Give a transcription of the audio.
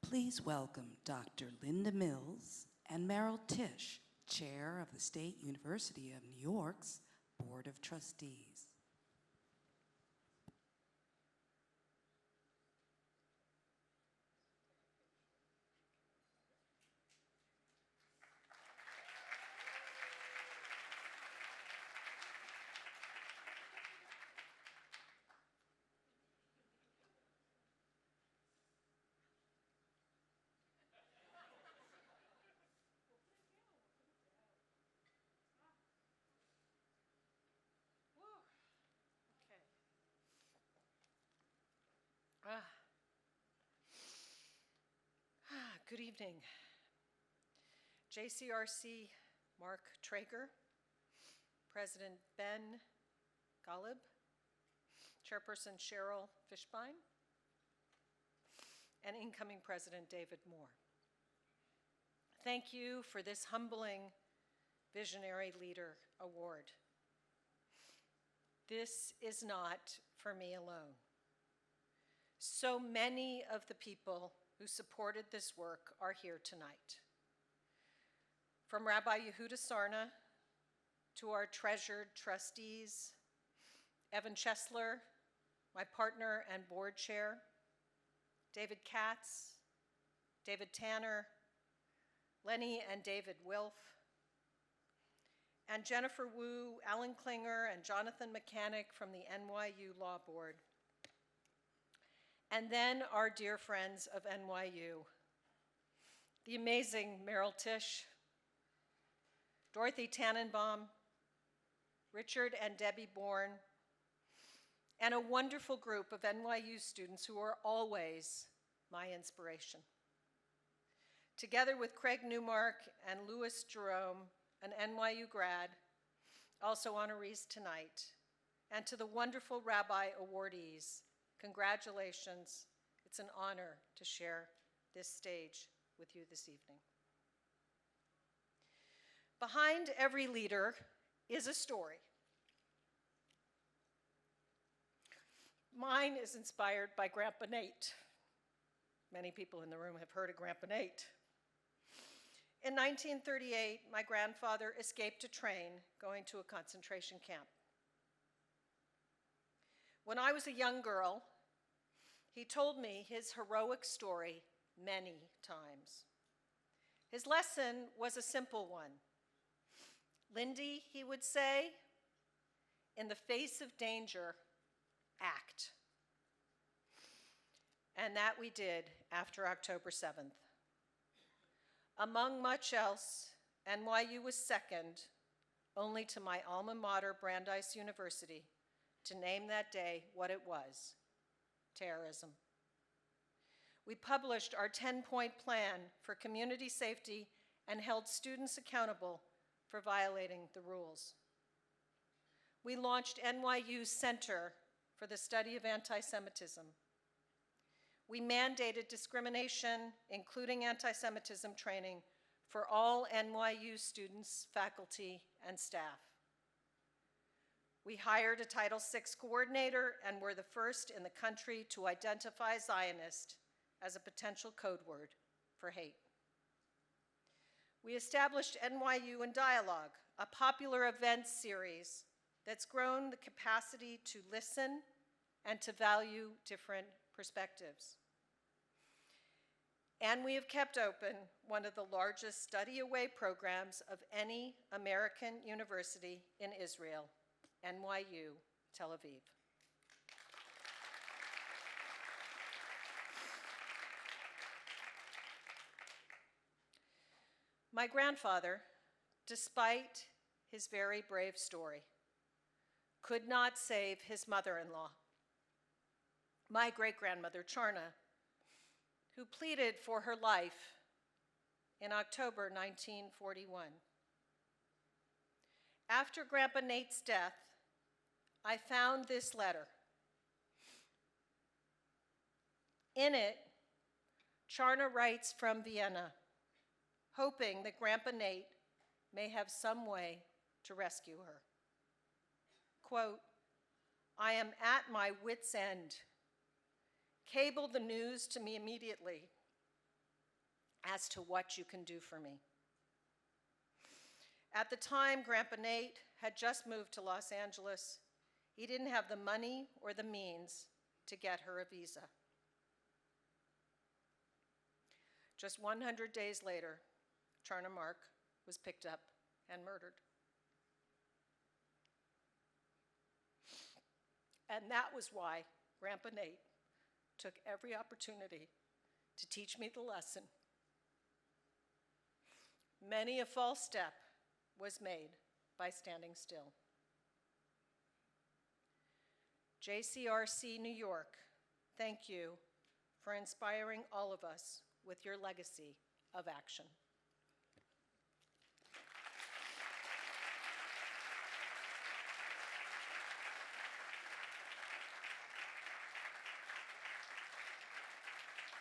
Please welcome Dr. Linda Mills and Merrill Tisch, Chair of the State University of New York's Board of Trustees. Good evening. JCRC Mark Traeger, President Ben Golub, Chairperson Cheryl Fishbein, and incoming President David Moore. Thank you for this humbling Visionary Leader Award. This is not for me alone. So many of the people who supported this work are here tonight. From Rabbi Yehuda Sarna to our treasured trustees, Evan Chesler, my partner and board chair, David Katz, David Tanner, Lenny and David Wilf, and Jennifer Wu, Alan Klinger, and Jonathan Mechanic from the NYU Law Board. And then our dear friends of NYU, the amazing Merrill Tisch, Dorothy Tannenbaum, Richard and Debbie Bourne, and a wonderful group of NYU students who are always my inspiration. Together with Craig Newmark and Louis Jerome, an NYU grad, also honorees tonight, and to the wonderful Rabbi awardees, congratulations. It's an honor to share this stage with you this evening. Behind every leader is a story. Mine is inspired by Grandpa Nate. Many people in the room have heard of Grandpa Nate. In 1938, my grandfather escaped a train going to a concentration camp. When I was a young girl, he told me his heroic story many times. His lesson was a simple one. Lindy, he would say, in the face of danger, act. And that we did after October 7th. Among much else, NYU was second only to my alma mater, Brandeis University, to name that day what it was, terrorism. We published our 10-point plan for community safety and held students accountable for violating the rules. We launched NYU's Center for the Study of Anti-Semitism. We mandated discrimination, including anti-Semitism training, for all NYU students, faculty, and staff. We hired a Title VI coordinator and were the first in the country to identify Zionist as a potential code word for hate. We established NYU in Dialogue, a popular events series that's grown the capacity to listen and to value different perspectives. And we have kept open one of the largest study away programs of any American university in Israel, NYU Tel Aviv. My grandfather, despite his very brave story, could not save his mother-in-law, my great-grandmother, Charna, who pleaded for her life in October 1941. After Grandpa Nate's death, I found this letter. In it, Charna writes from Vienna, hoping that Grandpa Nate may have some way to rescue her. Quote, I am at my wit's end. Cable the news to me immediately. as to what you can do for me. At the time, Grandpa Nate had just moved to Los Angeles. He didn't have the money or the means to get her a visa. Just 100 days later, Charna Mark was picked up and murdered. And that was why Grandpa Nate took every opportunity to teach me the lesson. Many a false step was made by standing still. JCRC New York, thank you for inspiring all of us with your legacy of action.